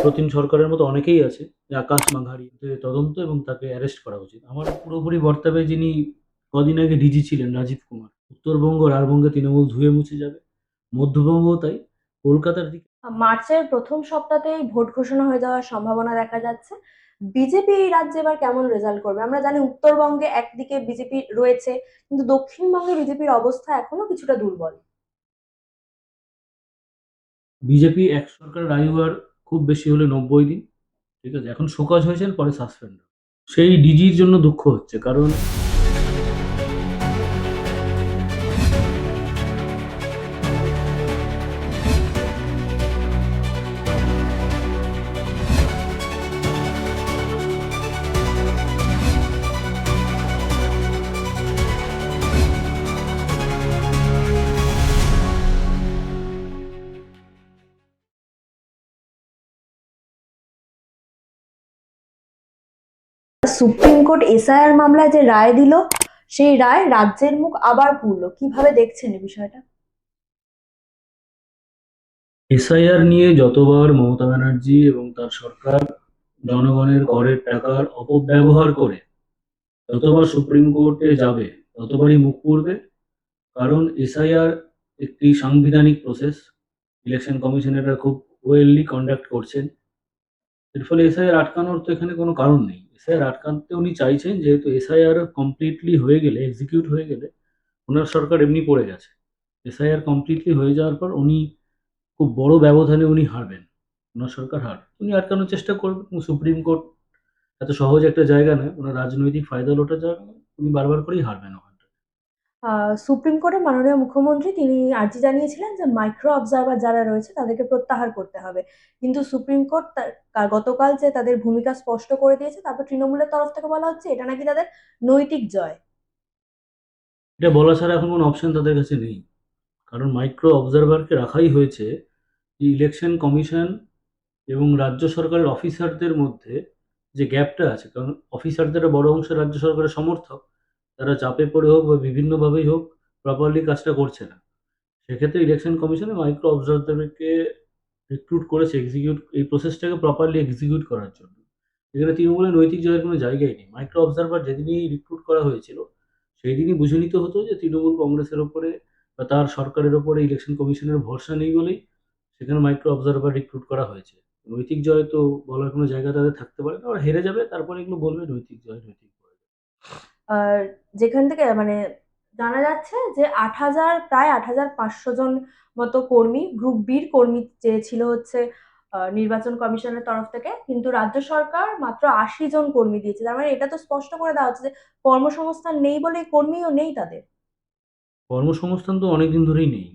সুপ্রতিম সরকারের মতো অনেকেই আছে যে আকাশ মাঘারি তদন্ত এবং তাকে অ্যারেস্ট করা উচিত। আমার পুরোপুরি বর্তাবে যিনি কদিন আগে ডিজি ছিলেন রাজীব কুমার। উত্তরবঙ্গ রাঢ়বঙ্গে তৃণমূল ধুয়ে মুছে যাবে, মধ্যবঙ্গও তাই। কলকাতার দিকে মার্চের প্রথম সপ্তাহতেই ভোট ঘোষণা হয়ে যাওয়ার সম্ভাবনা দেখা যাচ্ছে। বিজেপি এই রাজ্যে এবার কেমন রেজাল্ট করবে? আমরা জানি উত্তরবঙ্গে একদিকে বিজেপি রয়েছে, কিন্তু দক্ষিণবঙ্গে বিজেপির অবস্থা এখনো কিছুটা দুর্বল। বিজেপি এক সরকারের আয়ু আর খুব বেশি হলে ৯০ দিন। ঠিক আছে, এখন শোকজ হয়েছেন, পরে সাসপেন্ড। সেই ডিজির জন্য দুঃখ হচ্ছে, কারণ সুপ্রিম কোর্ট এসআইআর মামলায় যে রায় দিল, সেই রায় রাজ্যের মুখ আবার পুরলো। কিভাবে দেখছেন এই বিষয়টা? এসআইআর নিয়ে যতবার মমতা ব্যানার্জি এবং তার সরকার জনগণের করের টাকার অপব্যবহার করে যতবার সুপ্রিম কোর্টে যাবে, ততবারই মুখ পুড়বে। কারণ এসআইআর একটি সাংবিধানিক প্রসেস। ইলেকশন কমিশন এটা খুব ওয়েললি কন্ডাক্ট করছেন। এর ফলে এসআইআর আটকানোর তো এখানে কোনো কারণ নেই। এসআইআর আটকাতে উনি চাইছেন, যেহেতু এসআইআর কমপ্লিটলি হয়ে গেলে, এক্সিকিউট হয়ে গেলে ওনার সরকার এমনি পড়ে গেছে। এসআইআর কমপ্লিটলি হয়ে যাওয়ার পর উনি খুব বড় ব্যবধানে উনি হারবেন। ওনার সরকার উনি আটকানোর চেষ্টা করবেন, এবং সুপ্রিম কোর্ট এত সহজ একটা জায়গা নয়, ওনার রাজনৈতিক ফায়দা লোটার জায়গা নয়। উনি বারবার করেই হারবেন ওখানটা। সুপ্রিম কোর্টের মাননীয় মুখ্যমন্ত্রী তিনি আর্জি জানিয়েছিলেন যে মাইক্রো অবজারভার যারা রয়েছে তাদেরকে প্রত্যাহার করতে হবে, কিন্তু সুপ্রিম কোর্ট গতকাল যে তাদের ভূমিকা স্পষ্ট করে দিয়েছে, তারপর তৃণমূলের তরফ থেকে বলা হচ্ছে এটা নাকি তাদের নৈতিক জয়। এটা বলা ছাড়া এখন কোনো অপশন তাদের কাছে নেই। কারণ মাইক্রো অবজারভারকে রাখাই হয়েছে যে ইলেকশন কমিশন এবং রাজ্য সরকারের অফিসারদের মধ্যে যে গ্যাপটা আছে, কারণ অফিসারদের বড় অংশ রাজ্য সরকারের সমর্থক, তারা চাপে পড়ে হোক বা বিভিন্নভাবেই হোক প্রপারলি কাজটা করছে না। সেক্ষেত্রে ইলেকশন কমিশনে মাইক্রো অবজারভারদেরকে রিক্রুট করেছে এই প্রসেসটাকে প্রপারলি এক্সিকিউট করার জন্য। এখানে তৃণমূলের নৈতিক জয়ের কোনো জায়গাই নেই। মাইক্রো অবজারভার যেদিনই রিক্রুট করা হয়েছিল, সেই দিনই বুঝে নিতে হতো যে তৃণমূল কংগ্রেসের ওপরে বা তার সরকারের ওপরে ইলেকশন কমিশনের ভরসা নেই বলেই সেখানে মাইক্রো অবজারভার রিক্রুট করা হয়েছে। নৈতিক জয় তো বলার কোনো জায়গা তাদের থাকতে পারে না। ওরা হেরে যাবে, তারপরে এগুলো বলবে নৈতিক জয়, নৈতিক জয়। আর যেখান থেকে জানা যাচ্ছে যে ৮,০০০, প্রায় ৮,৫০০ জন মতো কর্মী, গ্রুপ বির কর্মী চেয়েছিল হচ্ছে নির্বাচন কমিশনের তরফ থেকে, কিন্তু রাজ্য সরকার মাত্র ৮০ জন কর্মী দিয়েছে। তার মানে এটা তো স্পষ্ট করে দেওয়া হচ্ছে যে কর্মসংস্থান নেই বলে কর্মীও নেই তাদের। কর্মসংস্থান তো অনেকদিন ধরেই নেই।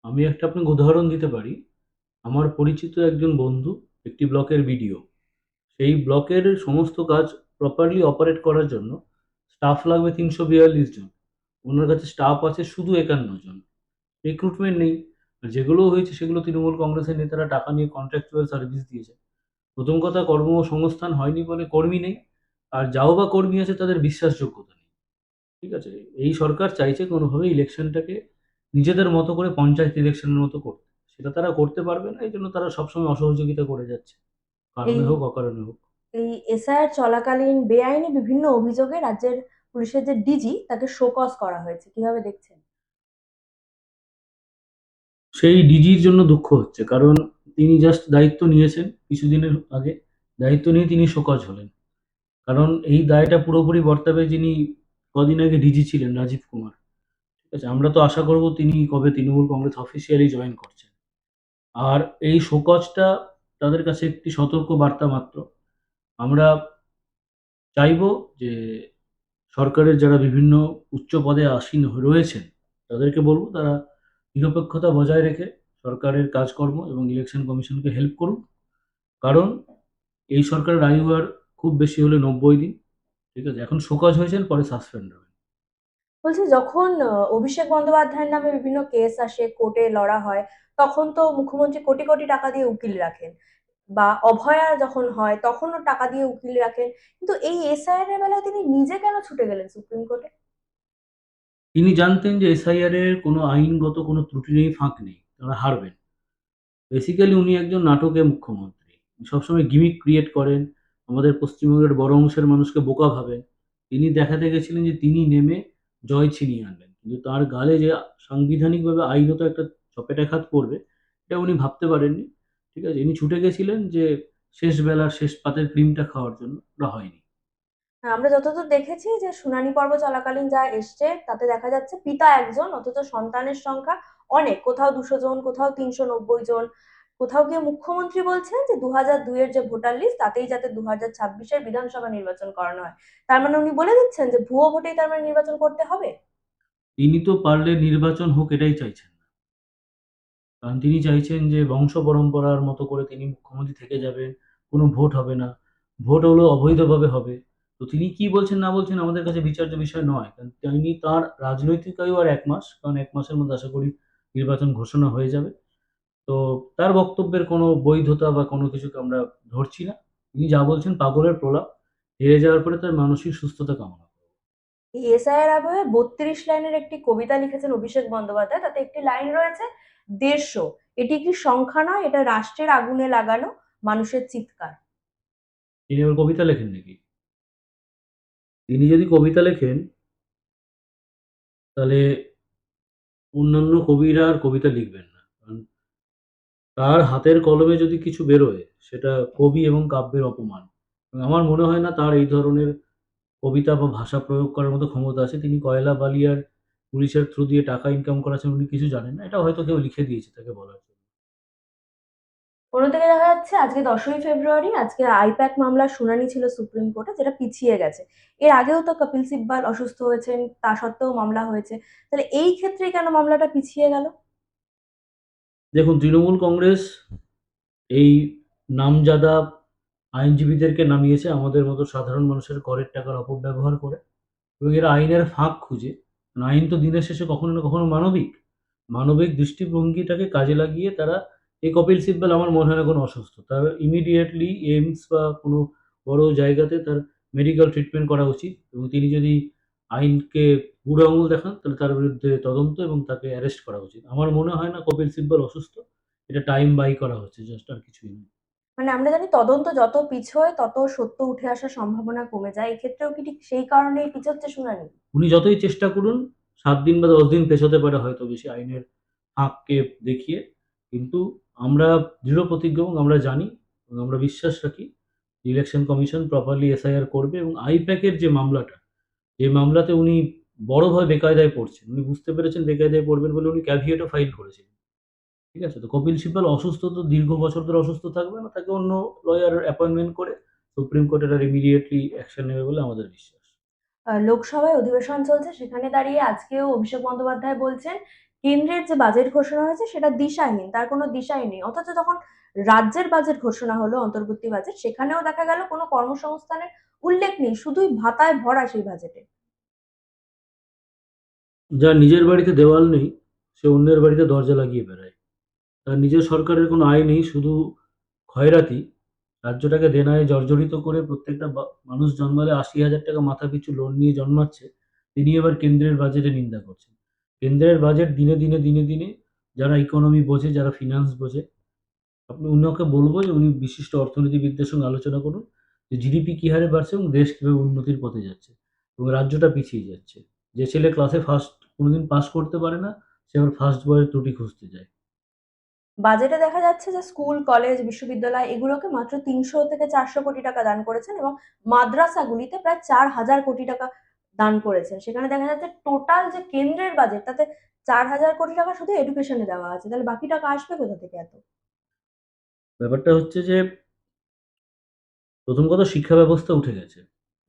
আমি একটা আপনাকে উদাহরণ দিতে পারি। আমার পরিচিত একজন বন্ধু একটি ব্লকের বিডিও। সেই ব্লকের সমস্ত কাজ প্রপারলি অপারেট করার জন্য স্টাফ লাগবে ৩৪২ জন। ওনার কাছে স্টাফ আছে শুধু ৫১ জন। রিক্রুটমেন্ট নেই। আর যেগুলোও হয়েছে সেগুলো তৃণমূল কংগ্রেসের নেতারা টাকা নিয়ে কন্ট্রাকচুয়াল সার্ভিস দিয়েছে। প্রথম কথা, কর্মসংস্থান হয়নি বলে কর্মী নেই। আর যাও বা কর্মী আছে, তাদের বিশ্বাসযোগ্যতা নেই। ঠিক আছে? এই সরকার চাইছে কোনোভাবে ইলেকশনটাকে নিজেদের মতো করে পঞ্চায়েত ইলেকশনের মতো করতে। সেটা তারা করতে পারবে না। এইজন্য তারা সবসময় অসহযোগিতা করে যাচ্ছে। এই কারণে হোক অকারণে হোক। এই এসআইআর চলাকালীন বেআইনি বিভিন্ন অভিযোগে রাজ্যের পুলিশের যে ডিজি তাকে শোকজ করা হয়েছে। কিভাবে দেখছেন? সেই ডিজির জন্য দুঃখ হচ্ছে, কারণ তিনি জাস্ট দায়িত্ব নিয়েছেন কিছুদিনের আগে। দায়িত্ব নিয়ে তিনি শোকজ হলেন। কারণ এই দায়টা পুরোপুরি বর্তাবে যিনি কদিন আগে ডিজি ছিলেন রাজীব কুমার। ঠিক আছে, আমরা তো আশা করব তিনি কবে তৃণমূল কংগ্রেস অফিসিয়ালি জয়েন করছেন। আর এই শোকজটা তাদের কাছে একটি সতর্ক বার্তা মাত্র। আমরা চাইবো যে সরকারের যারা বিভিন্ন উচ্চ পদে আসীন রয়েছেন, তাদেরকে বলবো তারা নিরপেক্ষতা বজায় রেখে সরকারের কাজকর্ম এবং ইলেকশন কমিশনকে হেল্প করুন। কারণ এই সরকারের আয়ু আর খুব বেশি হলে ৯০ দিন। ঠিক আছে, এখন শোকজ হয়েছেন, পরে সাসপেন্ড হবেন। বলছি, যখন অভিষেক বন্দ্যোপাধ্যায়ের নামে বিভিন্ন কেস আসে, কোর্টে লড়া হয়, তখন তো মুখ্যমন্ত্রী কোটি কোটি টাকা দিয়ে উকিল রাখেন, বা অভয়া যখন হয় তখনও টাকা দিয়ে উকিল রাখেন, কিন্তু এই এসআইআর এর বেলায় তিনি নিজে কেন ছুটে গেলেন সুপ্রিম কোর্টে? তিনি জানতেন যে এসআইআর এর কোনো আইনগত কোনো ত্রুটি নেই, ফাঁক নেই, তারা হারবেন। বেসিক্যালি উনি একজন নাটকের মুখ্যমন্ত্রী। সবসময় গিমিক ক্রিয়েট করেন, আমাদের পশ্চিমবঙ্গের বড় অংশের মানুষকে বোকা ভাবেন। তিনি দেখাতে গেছিলেন যে তিনি নেমে জয় ছিনিয়ে আনবেন। কিন্তু তার গালে যে সাংবিধানিকভাবে আইনত একটা চপেটাঘাত পড়বে, এটা উনি ভাবতে পারেননি। ঠিক আছে? ইনি ছুটে গেছিলেন যে শেষ বেলার শেষ পাতের ক্রিমটা খাওয়ার জন্য। ওটা হয়নি। আমরা যতদূর দেখেছি যে শুনানি পর্ব চলাকালীন যা এসছে তাতে দেখা যাচ্ছে পিতা একজন অথচ সন্তানের সংখ্যা অনেক, কোথাও 200 জন, কোথাও 390 জন, কোথাও গিয়ে মুখ্যমন্ত্রী বলছেন যে 2002-এর যে ভোটার লিস্ট তাতেই যাতে 2026-এর বিধানসভা নির্বাচন করানো হয়। তার মানে উনি বলে দিচ্ছেন যে ভুয়ো ভোটেই তার মানে নির্বাচন করতে হবে। তিনি তো পারলে নির্বাচন হোক এটাই চাইছেন না। কারণ তিনি চাইছেন যে বংশ পরম্পরার মতো করে তিনি মুখ্যমন্ত্রী থেকে যাবেন, কোনো ভোট হবে না। ভোট হলেও অবৈধভাবে হবে। তো তিনি কি বলছেন না বলছেন আমাদের কাছে বিচার্য বিষয় নয়। কারণ তিনি তার রাজনৈতিক আয়ু আর ১ মাস। কারণ ১ মাসের মধ্যে আশা করি নির্বাচন ঘোষণা হয়ে যাবে। তো তার বক্তব্যের কোনো বৈধতা বা কোনো কিছুকে আমরা ধরছি না। তিনি যা বলছেন পাগলের প্রলাপ। হেরে যাওয়ার পরে তার মানসিক সুস্থতা কামনা করব। এই এসআইআর আবহে 32 লাইনের একটি কবিতা লিখেছেন অভিষেক বন্দ্যোপাধ্যায়, তাতে একটি লাইন রয়েছে 150। এটি একটি সংখ্যা নয়, এটা রাষ্ট্রের আগুনে লাগানো মানুষের চিৎকার। তিনি আবার কবিতা লেখেন নাকি? তিনি যদি কবিতা লেখেন তাহলে অন্যান্য কবিরা আর কবিতা লিখবেন না। কারণ তার হাতের কলমে যদি কিছু বেরোয়, সেটা কবি এবং কাব্যের অপমান। এবং আমার মনে হয় না তার এই ধরনের কবিতা বা ভাষা প্রয়োগ করার মতো ক্ষমতা আছে। তিনি কয়লা, বালি আর পুলিশের থ্রু দিয়ে টাকা ইনকাম করাচ্ছেন উনি কিছু জানেন না। এটা হয়তো কেউ লিখে দিয়েছে তাকে বলার জন্য। অন্যদিকে দেখা যাচ্ছে আজকে 10ই ফেব্রুয়ারি, আজকে আইপ্যাক মামলার শুনানি ছিল সুপ্রিম কোর্টে, যেটা পিছিয়ে গেছে। এর আগেও তো কপিল সিব্বাল অসুস্থ হয়েছেন, তা সত্ত্বেও মামলা হয়েছে। তাহলে এই ক্ষেত্রে কেন মামলাটা পিছিয়ে গেল? দেখুন তৃণমূল কংগ্রেস এই নামজাদা আইনজীবীদেরকে নামিয়েছে আমাদের মতো সাধারণ মানুষের করের টাকার অপব্যবহার করে। এবং এরা আইনের ফাঁক খুঁজে, আইন তো দিনের শেষে কখনো না কখনো মানবিক। মানবিক দৃষ্টিভঙ্গিটাকে কাজে লাগিয়ে তারা এই কপিল সিব্বল আমার মনে হয় না কোনো অসুস্থ। তার ইমিডিয়েটলি এইমস বা কোনো বড় জায়গাতে তার মেডিকেল ট্রিটমেন্ট করা উচিত এবং তিনি যদি আইনকে বুড়ো আঙুল দেখান তাহলে তার বিরুদ্ধে তদন্ত এবং তাকে অ্যারেস্ট করা উচিত। আমার মনে হয় না কপিল সিব্বল অসুস্থ। এটা টাইম বাই করা হচ্ছে জাস্ট আর কিছুই নয়। মানে আমরা জানি তদন্ত যত পিছোয় তত সত্য উঠে আসার সম্ভাবনা কমে যায়। এক্ষেত্রেও কি ঠিক সেই কারণেই পিছোচ্ছে শুনানি? উনি যতই চেষ্টা করুন ৭ দিন বা ১০ দিন পেছোতে পারে হয়তো বেশি আইনের ফাঁককে দেখিয়ে। কিন্তু আমরা দৃঢ়প্রতিজ্ঞ এবং আমরা জানি এবং আমরা বিশ্বাস রাখি ইলেকশন কমিশন প্রপারলি এসআইআর করবে এবং আইপ্যাকের যে মামলাটা, যে মামলাতে উনি বড়ভাবে বেকায়দায় পড়ছেন। উনি বুঝতে পেরেছেন বেকায়দায় পড়বেন বলে উনি ক্যাভিয়েটও ফাইল করেছিলেন। ঠিক আছে? তো কপিল সিব্বল অসুস্থ তো দীর্ঘ বছর ধরে অসুস্থ থাকবে না। তাকে অন্য লয়ার অ্যাপয়েন্টমেন্ট করে সুপ্রিম কোর্ট এটার ইমিডিয়েটলি অ্যাকশন নেবে বলে আমাদের বিশ্বাস। লোকসভায় অধিবেশন চলছে, সেখানে দাঁড়িয়ে আজকেও অভিষেক বন্দ্যোপাধ্যায় বলছেন কেন্দ্রের যে বাজেট ঘোষণা হয়েছে সেটা দিশাহীন, তার কোনো দিশাই নেই। অথচ যখন রাজ্যের বাজেট ঘোষণা হলো, অন্তর্বর্তী বাজেট, সেখানেও দেখা গেল কোনো কর্মসংস্থানের উল্লেখ নেই, শুধুই ভাতায় ভরা সেই বাজেটে। যার নিজের বাড়িতে দেওয়াল নেই, সে অন্যের বাড়িতে দরজা লাগিয়ে বেড়ায়। তার নিজের সরকারের কোনো আয় নেই, শুধু খয়রাতি। রাজ্যটাকে দেনায় জর্জরিত করে প্রত্যেকটা মানুষ জন্মালে ৮০,০০০ টাকা মাথাপিছু লোন নিয়ে জন্মাচ্ছে। তিনি এবার কেন্দ্রের বাজেটের নিন্দা করছেন। কেন্দ্রের বাজেট দিনে, দিনে, দিনে, দিনে যারা ইকোনমি বোঝে, যারা ফিন্যান্স বোঝে, উনাকে বলব যে উনি বিশিষ্ট অর্থনীতিবিদদের সঙ্গে আলোচনা করুন যে জিডিপি কি হারে বাড়ছে এবং দেশ কিভাবে উন্নতির পথে যাচ্ছে এবং রাজ্যটা পিছিয়ে যাচ্ছে। যে ছেলে ক্লাসে ফার্স্ট কোনোদিন পাস করতে পারে না, সে আবার ফার্স্ট বয়ের ত্রুটি খুঁজতে যায়। বাজেটে দেখা যাচ্ছে যে স্কুল, কলেজ, বিশ্ববিদ্যালয় এগুলোকে মাত্র ৩০০ থেকে ৪০০ কোটি টাকা দান করেছেন এবং মাদ্রাসাগুলিতে প্রায় ৪,০০০ কোটি টাকা দান করেছেন। সেখানে দেখা যাচ্ছে টোটাল যে কেন্দ্রের বাজেট তাতে ৪,০০০ কোটি টাকা শুধু এডুকেশনে দেওয়া আছে। তাহলে বাকি টাকা আসবে কোথা থেকে এত? ব্যাপারটা হচ্ছে যে প্রথম কথা শিক্ষা ব্যবস্থা উঠে গেছে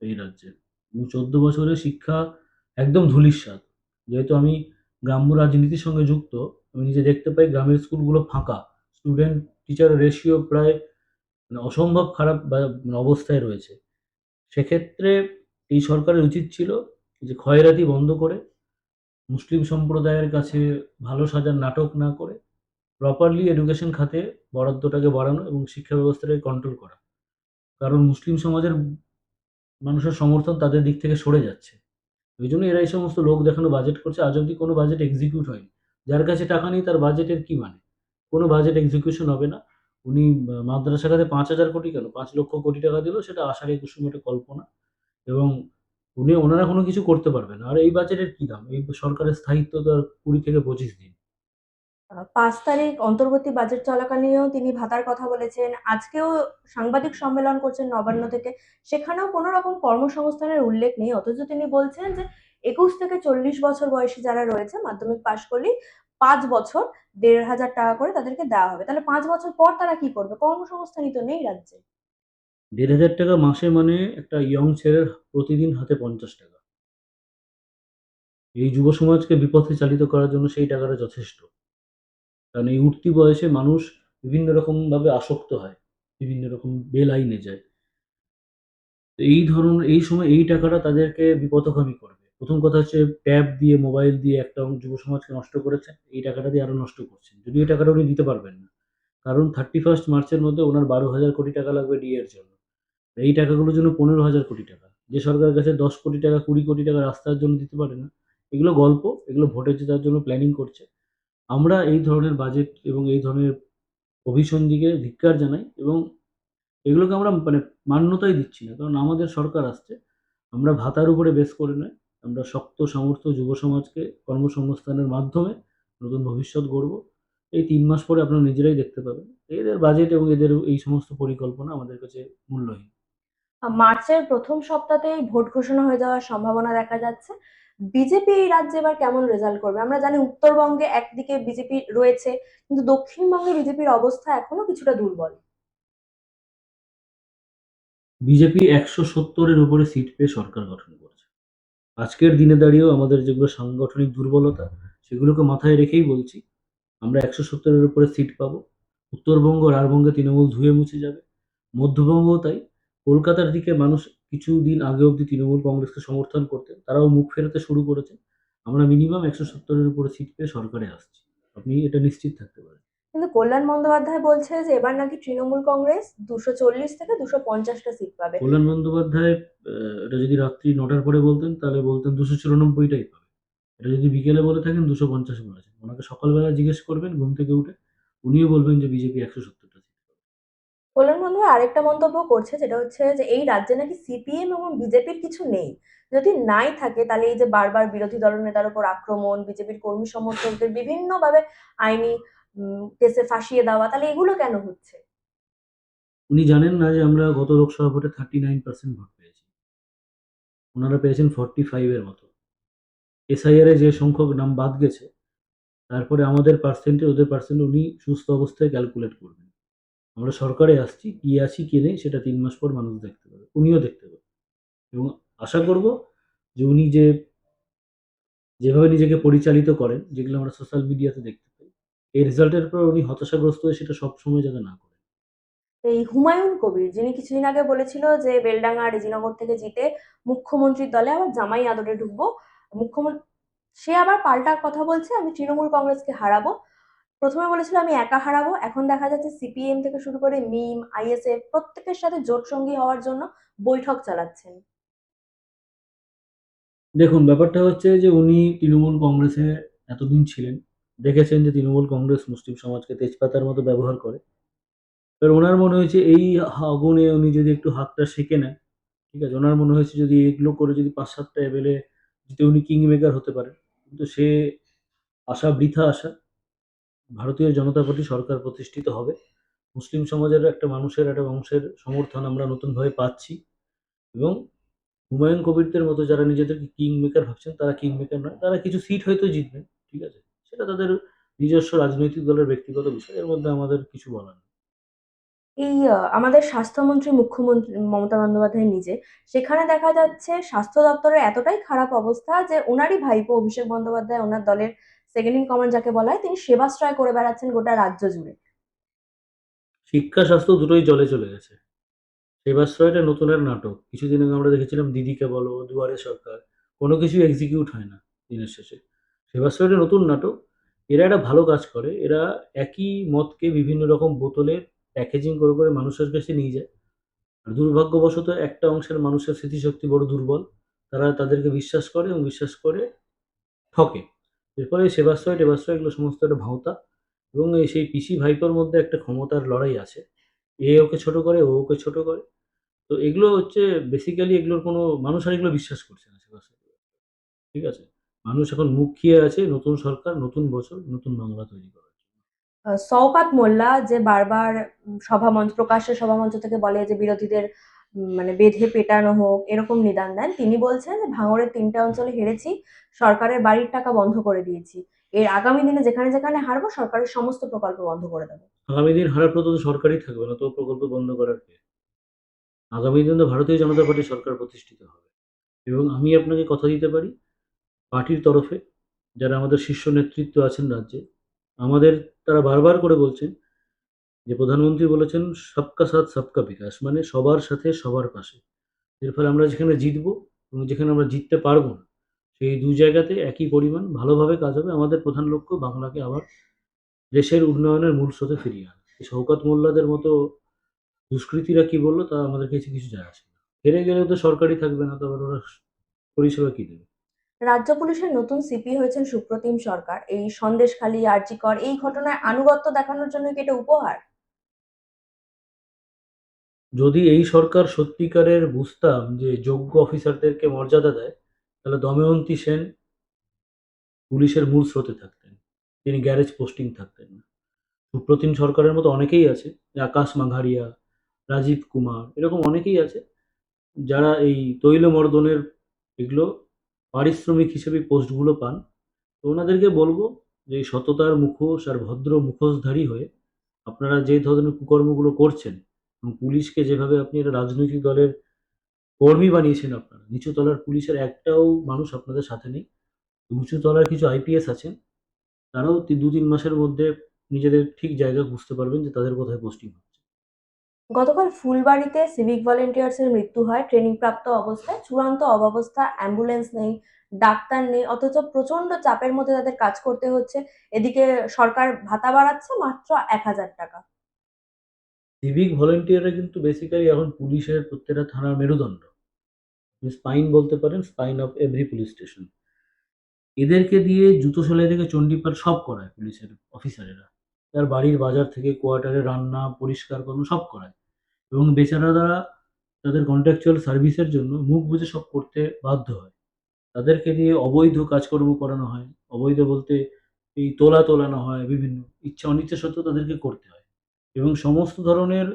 এই রাজ্যে এবং ১৪ বছরের শিক্ষা একদম ধূলিসাৎ। যেহেতু আমি গ্রাম্য রাজনীতির সঙ্গে যুক্ত, আমি নিজে দেখতে পাই গ্রামের স্কুলগুলো ফাঁকা। স্টুডেন্ট টিচার রেশিও প্রায় অসম্ভব খারাপ বা অবস্থায় রয়েছে। সেক্ষেত্রে এই সরকারের উচিত ছিল যে খয়রাতি বন্ধ করে মুসলিম সম্প্রদায়ের কাছে ভালো সাজার নাটক না করে প্রপারলি এডুকেশন খাতে বরাদ্দটাকে বাড়ানো এবং শিক্ষা ব্যবস্থাটাকে কন্ট্রোল করা। কারণ মুসলিম সমাজের মানুষের সমর্থন তাদের দিক থেকে সরে যাচ্ছে। ওইজন্য এরা এই সমস্ত লোক দেখানো বাজেট করছে। আজ অব্দি কোনো বাজেট এক্সিকিউট হয়নি। যার কাছে টাকা নেই তার বাজেটের কি মানে? কোনো বাজেট এক্সিকিউশন হবে না। উনি মাদ্রাসা খাতে ৫,০০০ কোটি কেন ৫,০০,০০০ কোটি টাকা দিল, সেটা আষাঢ়ে কুসুম একটা কল্পনা। এবং ওনারা কোনো কিছু করতে পারবেন না। আর এই বাজেটের কি দাম? এই সরকারের স্থায়িত্ব তো আর ২০ থেকে ২৫ দিন। ৫ তারিখ অন্তর্বর্তী বাজেট চলাকালীনও তিনি ভাতার কথা বলেছেন। আজকেও সাংবাদিক সম্মেলন করছেন নবান্ন থেকে। সেখানেও কোনো রকম কর্মসংস্থানের উল্লেখ নেই। অথচ তিনি বলছেন যে ২১ থেকে ৪০ বছর বয়সী যারা রয়েছে মাধ্যমিক পাশ করলেই ৫ বছর ৳১,৫০০ করে তাদেরকে দেওয়া হবে। তাহলে ৫ বছর পর তারা কি করবে? কর্মসংস্থানই তো নেই রাজ্যে। ৳১,৫০০ মাসে মানে একটা ইয়ং ছেলের প্রতিদিন হাতে ৳৫০। এই যুব সমাজকে বিপথে চালিত করার জন্য সেই টাকাটা যথেষ্ট। কারণ এই উঠতি বয়সে মানুষ বিভিন্ন রকমভাবে আসক্ত হয়। বিভিন্ন রকম বেলাইনে যায়। তো এই সময় এই টাকাটা তাদেরকে বিপথগামী করবে। ১ম কথা হচ্ছে ট্যাব দিয়ে, মোবাইল দিয়ে একটা যুব সমাজকে নষ্ট করেছেন। এই টাকাটা দিয়ে আরো নষ্ট করছেন। যদিও এই টাকাটা উনি দিতে পারবেন না। কারণ 31st মার্চের মধ্যে উনার ১২,০০০ কোটি টাকা লাগবে ডিএ এর জন্য। এই টাকাগুলোর জন্য ১৫,০০০ কোটি টাকা। যে সরকারের কাছে ১০ কোটি টাকা, ২০ কোটি টাকা রাস্তার জন্য দিতে পারে না। এগুলো গল্প, এগুলো ভোটে জেতার জন্য প্ল্যানিং করছে। আমরা এই ধরনের বাজেট এবং এই ধরনের অভিসন্ধিকে ধিক্কার জানাই এবং এগুলোকে আমরা মানে মান্যতাই দিচ্ছি না। কারণ আমাদের সরকার আসছে। আমরা ভাতার উপরে বেস করে নয়, আমরা শক্ত সামর্থ্য যুব সমাজকে কর্মসংস্থানের মাধ্যমে নতুন ভবিষ্যৎ গড়ব। এই ৩ মাস পরে আপনারা নিজেরাই দেখতে পাবেন। এদের বাজেট এবং এদের এই সমস্ত পরিকল্পনা আমাদের কাছে মূল্যহীন। মার্চের ১ম সপ্তাহতেই ভোট ঘোষণা হয়ে যাওয়ার সম্ভাবনা দেখা যাচ্ছে। বিজেপি এই রাজ্যে এবার কেমন রেজাল্ট করবে? আমরা জানি উত্তরবঙ্গে একদিকে বিজেপি রয়েছে, কিন্তু দক্ষিণবঙ্গে বিজেপির অবস্থা এখনো কিছুটা দুর্বল। বিজেপি ১৭০ এর উপরে সিট পেয়ে সরকার গঠন করেছে। আজকের দিনে দাঁড়িয়েও আমাদের যেগুলো সাংগঠনিক দুর্বলতা, সেগুলোকে মাথায় রেখেই বলছি, আমরা ১৭০ এর উপরে সিট পাবো। উত্তরবঙ্গ, রাঢ়বঙ্গে তৃণমূল ধুয়ে মুছে যাবে। মধ্যবঙ্গও তাই। কলকাতার দিকে মানুষ কিছুদিন আগে অব্দি তৃণমূল কংগ্রেসকে সমর্থন করতেন। তারাও মুখ ফেরাতে শুরু করেছে। আমরা মিনিমাম ১৭০ এর উপরে সিট পেয়ে সরকারে আসছি। আপনি এটা নিশ্চিত থাকতে পারেন। কিন্তু কল্যাণ বন্দ্যোপাধ্যায় বলছে যে এবার নাকি তৃণমূল কংগ্রেস ২৪০ থেকে ২৫০টা সিট পাবে। কল্যাণ বন্দ্যোপাধ্যায় এটা যদি রাত্রি ৯টার পরে বলতেন, তাহলে বলতেন ২৯৪ টাই পাবে। এটা যদি বিকেলে বলে থাকেন ২৫০ বলেছেন। উনাকে সকালবেলা জিজ্ঞেস করবেন ঘুম থেকে উঠে, উনিও বলবেন যে বিজেপি ১৭০ টা সিট পাবে। কল্যাণ বন্দ্যোপাধ্যায় আরেকটা মন্তব্য করছে, যেটা হচ্ছে যে এই রাজ্যে নাকি সিপিএম এবং বিজেপির কিছু নেই। যদি নাই থাকে তাহলে এই যে বারবার বিরোধী দলনেতার উপর আক্রমণ, বিজেপির কর্মী সমর্থকদের বিভিন্নভাবে আইনি কেসে ফাঁসিয়ে দেওয়া, তাহলে এগুলো কেন হচ্ছে? উনি জানেন না যে আমরা গত লোকসভা ভোটে 39% ভোট পেয়েছি। উনারা পেয়েছেন 45 এর মতো। এসআইআর এ যে সংখ্যক নাম বাদ গেছে, তারপরে আমাদের পার্সেন্টে ওদের পার্সেন্টে উনি সুস্থ অবস্থায় ক্যালকুলেট করবেন। আমরা সরকারে আসছি, কি আছি কি নেই সেটা ৩ মাস পর মানুষ দেখতে পাবে। উনিও দেখতে পাবে। এবং আশা করব যে উনি যেভাবে নিজেকে পরিচালিত করেন, যেগুলো আমরা সোশ্যাল মিডিয়াতে দেখতে পাই, এই রেজাল্টের পর উনি হতাশাগ্রস্ত হয়ে সেটা সবসময় যাতে না করেন। এই হুমায়ুন কবির, যিনি কিছুদিন আগে বলেছিল যে বেলডাঙ্গা রেজিনগর থেকে জিতে মুখ্যমন্ত্রীর দলে আবার জামাই আদরে ঢুকবো, মুখ্যমন্ত্রী সে আবার পাল্টা কথা বলছে, আমি তৃণমূল কংগ্রেসকে হারাবো। প্রথমে বলেছিল আমি একা হারাবো, এখন দেখা যাচ্ছে সিপিএম থেকে শুরু করে মিম, আইএসএফ প্রত্যেকের সাথে জোট সঙ্গী হওয়ার জন্য বৈঠক চালাচ্ছেন। দেখুন, ব্যাপারটা হচ্ছে যে উনি তৃণমূল কংগ্রেসে এতদিন ছিলেন। দেখেছেন যে তৃণমূল কংগ্রেস মুসলিম সমাজকে তেজপাতার মতো ব্যবহার করে। এবার উনার মনে হয়েছে এই আগুনে উনি যদি একটু হাতটা সেঁকে নেন, ঠিক আছে? উনার মনে হয়েছে যদি এগুলো করে যদি ৫-৭ টা এমএলএ জিতে উনি কিং মেকার হতে পারেন। কিন্তু সে আশা বৃথা আশা। ভারতীয় জনতা পার্টি সরকার প্রতিষ্ঠিত হবে। মুসলিম সমাজের একটা মানুষের একটা অংশের সমর্থন আমরা নতুনভাবে পাচ্ছি এবং হুমায়ুন কবিরদের মতো যারা নিজেদেরকে কিং মেকার ভাবছেন, তারা কিং মেকার নয়। তারা কিছু সিট হয়তো জিতবেন, ঠিক আছে? সেটা তাদের নিজস্ব রাজনৈতিক দলের ব্যক্তিগত বিষয়। এর মধ্যে আমাদের কিছু বলার নেই। এই আমাদের স্বাস্থ্যমন্ত্রী মুখ্যমন্ত্রী মমতা বন্দ্যোপাধ্যায় নিজে, সেখানে দেখা যাচ্ছে স্বাস্থ্য দপ্তরের এতটাই খারাপ অবস্থা যে ওনারই ভাইপো অভিষেক বন্দ্যোপাধ্যায়, ওনার দলের সেকেন্ড ইন কমান্ড যাকে বলা হয়, তিনি সেবাশ্রয় করে বেড়াচ্ছেন গোটা রাজ্য জুড়ে। শিক্ষা, স্বাস্থ্য দুটোই জলে চলে গেছে। সেবাশ্রয়টা নতুন এক নাটক। কিছুদিন আগে আমরা দেখেছিলাম দিদিকে বলো, দুয়ারে সরকার। কোনো কিছুই এক্সিকিউট হয় না দিনের শেষে। সেবাশ্রয়টা নতুন নাটক। এরা একটা ভালো কাজ করে। এরা একই মদকে বিভিন্ন রকম বোতলে প্যাকেজিং করে মানুষের কাছে নিয়ে যায়। আর দুর্ভাগ্যবশত একটা অংশের মানুষের স্মৃতিশক্তি বড় দুর্বল। তারা তাদেরকে বিশ্বাস করে এবং বিশ্বাস করে ঠকে। এর ফলে সেবাশ্রয়-টেবাশ্রয় এগুলো সমস্ত একটা ভাঁওতা এবং সেই পিসি ভাইপোর মধ্যে একটা ক্ষমতার লড়াই আছে। এ ওকে ছোট করে, ও ওকে ছোট করে। তো এগুলো হচ্ছে বেসিক্যালি এগুলোর কোনো মানুষ আর এগুলো বিশ্বাস করছে না সরাসরি। ঠিক আছে? মানুষ এখন মুখ খেয়ে আছে নতুন সরকার, নতুন বছর, নতুন বাংলা তৈরি করার জন্য। শওকত মোল্লা যে বারবার সভামঞ্চ প্রকাশ্যে সভামঞ্চ থেকে বলে যে বিরোধীদের মানে বেঁধে পেটানো হোক এরকম নিদান দেন, তিনি বলছেন যে ভাঙড়ের ৩টে অঞ্চলে হেরেছি, সরকারের বাড়ির টাকা বন্ধ করে দিয়েছি, এর আগামী দিনে যেখানে যেখানে হারবো সরকারের সমস্ত প্রকল্প বন্ধ করে দেবো। আগামী দিন হারার পর তো সরকারই থাকবে না, তো প্রকল্প বন্ধ করার কে? আগামী দিনে তো ভারতীয় জনতা পার্টির সরকার প্রতিষ্ঠিত হবে। এবং আমি আপনাকে কথা দিতে পারি, পার্টির তরফে যারা আমাদের শীর্ষ নেতৃত্ব আছেন রাজ্যে, আমাদের তারা বারবার করে বলছেন যে প্রধানমন্ত্রী বলেছেন, "সবকা সাথ সবকা বিকাশ", মানে সবার সাথে সবার পাশে। এর ফলে আমরা যেখানে জিতবো এবং যেখানে আমরা জিততে পারবো না, সেই ২ জায়গাতে একই পরিমাণ ভালোভাবে কাজ হবে। আমাদের প্রধান লক্ষ্য বাংলাকে আবার দেশের উন্নয়নের মূল স্রোতে ফিরিয়ে আনা। এই শওকত মোল্লাদের মতো দুষ্কৃতীরা কি বলল তা আমাদের কিছু যায় আসে না। হেরে গেলেও তো সরকারই থাকবে না, তো আবার ওরা পরিষেবা কি দেবে? রাজ্য পুলিশের নতুন সিপি হয়েছেন সুপ্রতিম সরকার। এই সন্দেশখালী, আরজিকর এই ঘটনায় আনুগত্য দেখানোর জন্য কি এটা উপহার? যদি এই সরকার সত্যিকারের বুঝতাম যে যোগ্য অফিসারদেরকে মর্যাদা দেয়, তাহলে দময়ন্তী সেন পুলিশের মূল স্রোতে থাকতেন। তিনি গ্যারেজ পোস্টিং থাকতেন না। সুপ্রতিম সরকারের মতো অনেকেই আছে, যে আকাশ মাঘারিয়া, রাজীব কুমার, এরকম অনেকেই আছে যারা এই তৈল মর্দনের এগুলো পারিশ্রমিক হিসেবে পোস্টগুলো পান। তো ওনাদেরকে বলবো যে এই সততার মুখোশ আর ভদ্র মুখোশধারী হয়ে আপনারা যে ধরনের কুকর্মগুলো করছেন এবং পুলিশকে যেভাবে আপনি একটা রাজনৈতিক দলের কর্মী বানিয়েছেন আপনারা, নিচু তলার পুলিশের একটাও মানুষ আপনাদের সাথে নেই। উঁচু তলার কিছু আইপিএস আছেন, তারাও ২-৩ মাসের মধ্যে নিজেদের ঠিক জায়গা বুঝতে পারবেন যে তাদের কোথায় পোস্টিং হচ্ছে। গতকাল ফুলবাড়ীতে সিভিক ভলেন্টিয়ার্সের মৃত্যু হয় ট্রেনিংপ্রাপ্ত অবস্থায়। চূড়ান্ত অব্যবস্থা, অ্যাম্বুলেন্স নেই, ডাক্তার নেই, অথচ প্রচন্ড চাপের মধ্যে তাদের কাজ করতে হচ্ছে। এদিকে সরকার ভাতা বাড়াচ্ছে মাত্র ১,০০০ টাকা। সিভিক ভলান্টিয়াররা কিন্তু বেসিক্যালি এখন পুলিশের প্রত্যেকটা থানার মেরুদণ্ড। স্পাইন বলতে পারেন, spine of every police station. এদেরকে দিয়ে জুতো সেলাই থেকে চণ্ডীপাঠ সব করায় পুলিশের অফিসারেরা। তার বাড়ির বাজার থেকে কোয়ার্টারে রান্না, পরিষ্কার করানো সব করায়। এবং বেচারারা তাদের কন্ট্রাকচুয়াল সার্ভিসের জন্য মুখ বুজে সব করতে বাধ্য হয়। তাদেরকে দিয়ে অবৈধ কাজকর্ম করানো হয়। অবৈধ বলতে এই তোলানো হয় বিভিন্ন। ইচ্ছা অনিচ্ছা সত্ত্বেও তাদেরকে করতে হয়। এবং সমস্ত ধরনের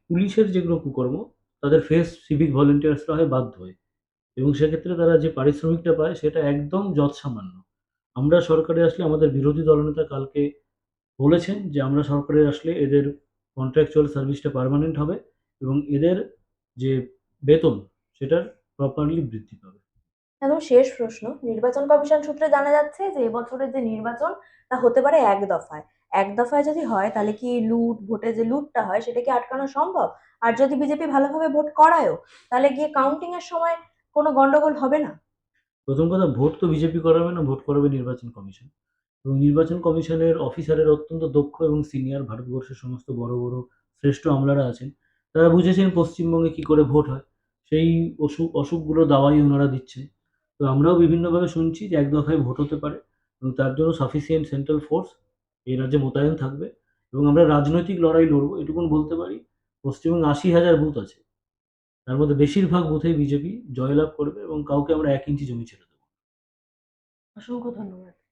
পুলিশের যেগুলো কুকর্ম, তাদের ফেস সিভিক ভলান্টিয়ার্সরা হয় বাধ্য হয়ে। এবং সেক্ষেত্রে তারা যে পারিশ্রমিকটা পায় সেটা একদম যৎসামান্য। আমরা সরকারে আসলে আমাদের বিরোধী দলনেতা কালকে বলেছেন যে, আমরা সরকারে আসলে এদের কন্ট্রাকচুয়াল সার্ভিসটা পার্মানেন্ট হবে এবং এদের যে বেতন সেটার প্রপারলি বৃদ্ধি পাবে। একদম শেষ প্রশ্ন, নির্বাচন কমিশন সূত্রে জানা যাচ্ছে যে এবছরের যে নির্বাচন তা হতে পারে এক দফায়। এক দফায় যদি হয় তাহলে কি লুট, ভোটে যে লুটটা হয় সেটা কি আটকানো সম্ভব? আর যদি বিজেপি ভালোভাবে ভোট করায়ও তাহলে গিয়ে কাউন্টিং এর সময় কোনো গন্ডগোল হবে না? প্রথম কথা, ভোট তো বিজেপি করাবে না, ভোট করাবে নির্বাচন কমিশন। এবং নির্বাচন কমিশনের অফিসারের অত্যন্ত দক্ষ এবং সিনিয়র ভারতবর্ষের সমস্ত বড় শ্রেষ্ঠ আমলারা আছেন। তারা বুঝেছেন পশ্চিমবঙ্গে কি করে ভোট হয়। সেই অসুখগুলোর দাওয়াই ওনারা দিচ্ছেন। তো আমরাও বিভিন্নভাবে শুনছি যে এক দফায় ভোট হতে পারে এবং তার জন্য সাফিসিয়েন্ট সেন্ট্রাল ফোর্স এই রাজ্যে মোতায়েন থাকবে এবং আমরা রাজনৈতিক লড়াই লড়বো এটুকুন বলতে পারি। পশ্চিমবঙ্গে ৮০,০০০ বুথ আছে। তার মধ্যে বেশিরভাগ বুথেই বিজেপি জয়লাভ করবে এবং কাউকে আমরা ১ ইঞ্চি জমি ছেড়ে দেব না। অসংখ্য ধন্যবাদ।